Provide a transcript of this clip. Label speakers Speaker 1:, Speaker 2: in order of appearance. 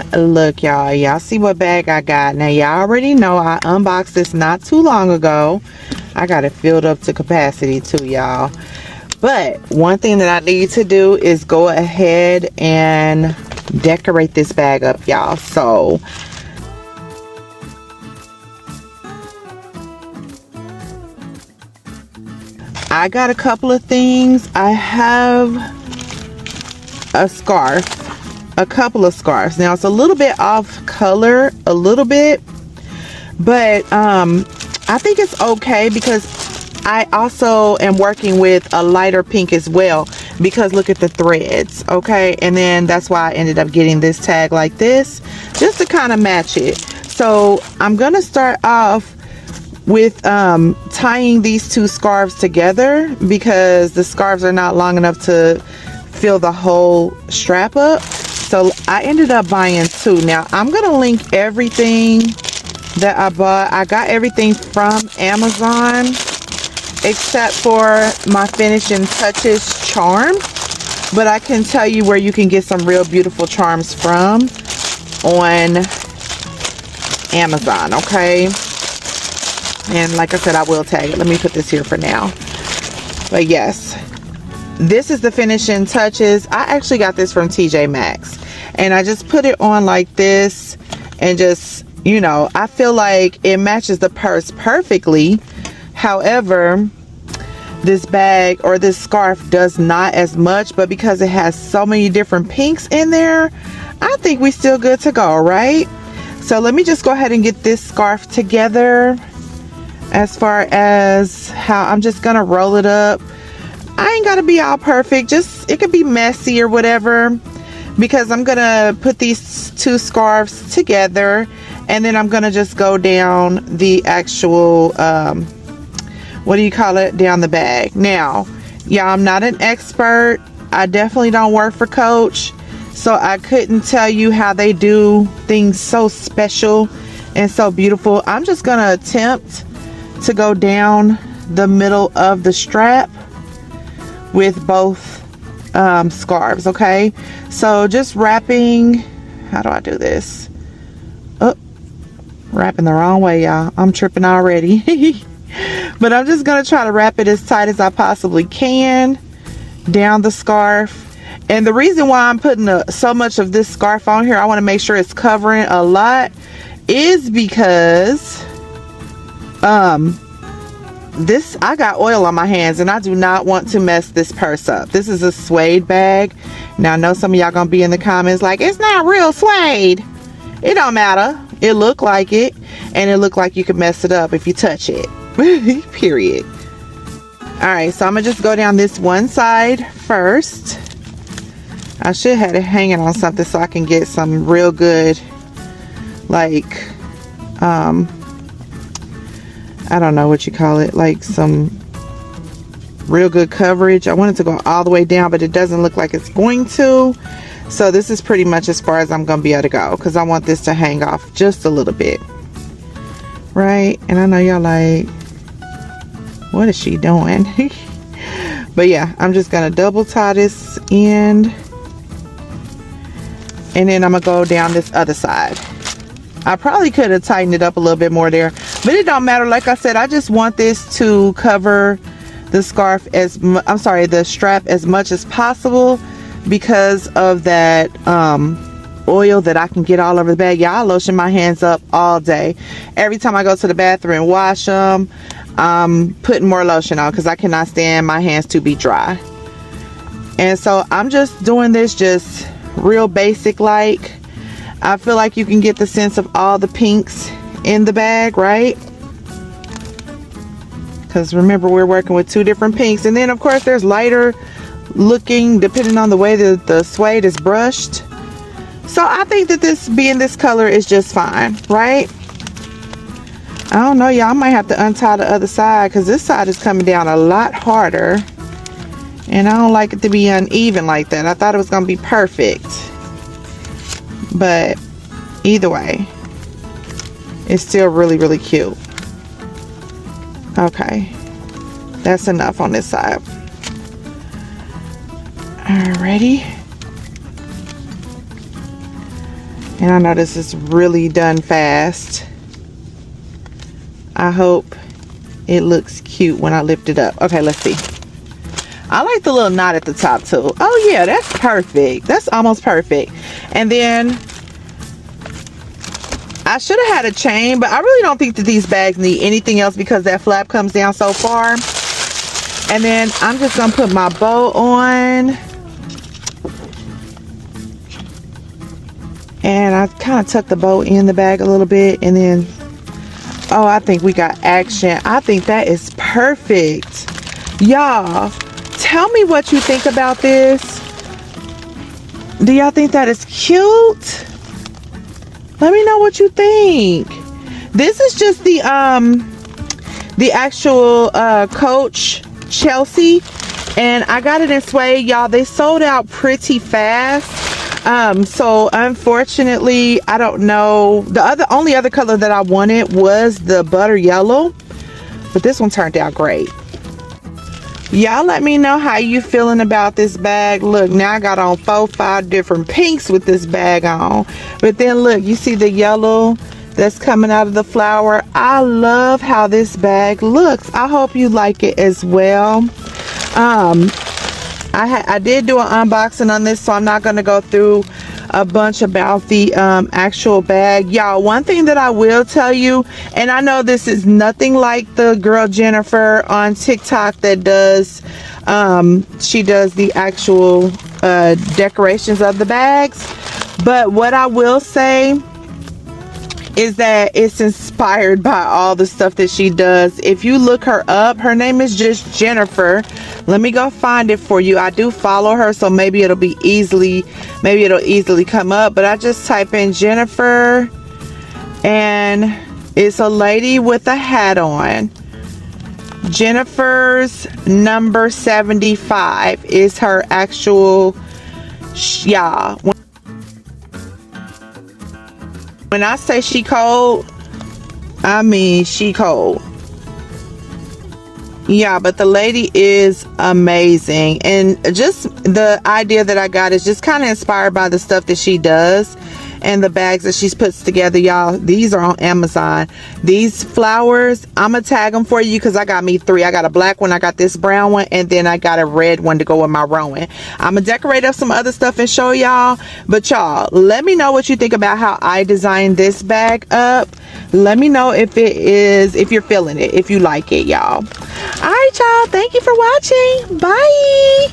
Speaker 1: thing, look y'all see what bag I got. Now y'all already know I unboxed this not too long ago. I got it filled up to capacity too, y'all. But one thing that I need to do is go ahead and decorate this bag up, y'all. So I got a couple of things. I have a scarf, a couple of scarves. Now it's a little bit off color, a little bit, but I think it's okay because I also am working with a lighter pink as well, because look at the threads, okay? And then that's why I ended up getting this tag like this, just to kind of match it. So I'm gonna start off with tying these two scarves together, because the scarves are not long enough to fill the whole strap up. So I ended up buying two. Now I'm gonna link everything that I bought. I got everything from Amazon except for my finishing touches charm, but I can tell you where you can get some real beautiful charms from on Amazon, okay? And like I said, I will tag it. Let me put this here for now. But yes, this is the finishing touches. I actually got this from TJ Maxx, and I just put it on like this, and just, you know, I feel like it matches the purse perfectly. However, this bag or this scarf does not as much, but because it has so many different pinks in there, I think we still good to go, right? So let me just go ahead and get this scarf together. As far as how I'm just gonna roll it up, I ain't gotta be all perfect, just it could be messy or whatever, because I'm gonna put these two scarves together, and then I'm gonna just go down the actual what do you call it, down the bag. Now yeah, I'm not an expert, I definitely don't work for Coach, so I couldn't tell you how they do things so special and so beautiful. I'm just gonna attempt to go down the middle of the strap with both scarves, okay? So just wrapping, how do I do this? Oh, wrapping the wrong way, y'all. I'm tripping already. But I'm just gonna try to wrap it as tight as I possibly can down the scarf. And the reason why I'm putting so much of this scarf on here, I want to make sure it's covering a lot, is because this, I got oil on my hands, and I do not want to mess this purse up. This is a suede bag. Now I know some of y'all gonna be in the comments like, it's not real suede. It don't matter, it look like it, and it look like you can mess it up if you touch it. Period. All right, so I'm gonna just go down this one side first. I should have it hanging on something so I can get some real good, like I don't know what you call it, like some real good coverage. I want it to go all the way down, but it doesn't look like it's going to. So this is pretty much as far as I'm gonna be able to go, because I want this to hang off just a little bit, right? And I know y'all like, what is she doing? But yeah, I'm just gonna double tie this end, and then I'm gonna go down this other side. I probably could have tightened it up a little bit more there, but it don't matter. Like I said, I just want this to cover the scarf the strap as much as possible, because of that oil that I can get all over the bag. Yeah, I lotion my hands up all day. Every time I go to the bathroom and wash them, I'm putting more lotion on, because I cannot stand my hands to be dry. And so I'm just doing this just real basic like. I feel like you can get the sense of all the pinks in the bag, right? Because remember, we're working with two different pinks, and then of course there's lighter looking depending on the way that the suede is brushed. So I think that this being this color is just fine, right? I don't know, y'all, I might have to untie the other side, because this side is coming down a lot harder, and I don't like it to be uneven like that. I thought it was gonna be perfect, but either way, it's still really, really cute. Okay, that's enough on this side. Alrighty. And I know this is really done fast. I hope it looks cute when I lift it up. Okay, let's see. I like the little knot at the top too. Oh yeah, that's perfect. That's almost perfect. And then I should have had a chain, but I really don't think that these bags need anything else because that flap comes down so far. And then I'm just gonna put my bow on. And I kind of tuck the bow in the bag a little bit, and then, oh, I think we got action. I think that is perfect. Y'all, tell me what you think about this. Do y'all think that is cute? Let me know what you think. This is just the actual Coach Chelsea, and I got it in suede, y'all. They sold out pretty fast. So unfortunately, I don't know. The only other color that I wanted was the butter yellow, but this one turned out great. Y'all let me know how you feeling about this bag. Look, now I got on 4-5 different pinks with this bag on. But then look, you see the yellow that's coming out of the flower. I love how this bag looks. I hope you like it as well. I did do an unboxing on this, so I'm not going to go through a bunch about the actual bag. Y'all, one thing that I will tell you, and I know this is nothing like the girl Jennifer on TikTok that does, she does the actual decorations of the bags, but what I will say is that it's inspired by all the stuff that she does. If you look her up, her name is just Jennifer. Let me go find it for you. I do follow her, so maybe it'll easily come up, but I just type in Jennifer, and it's a lady with a hat on. Jennifer's number 75 is her actual, yeah. When I say she cold, I mean she cold. Yeah, but the lady is amazing. And just the idea that I got is just kind of inspired by the stuff that she does and the bags that she puts together. Y'all, these are on Amazon. These flowers, I'm gonna tag them for you because I got me 3. I got a black one, I got this brown one, and then I got a red one to go with my rowan. I'm gonna decorate up some other stuff and show y'all. But y'all, let me know what you think about how I designed this bag up. Let me know if you're feeling it, if you like it, y'all. All right, y'all, thank you for watching. Bye.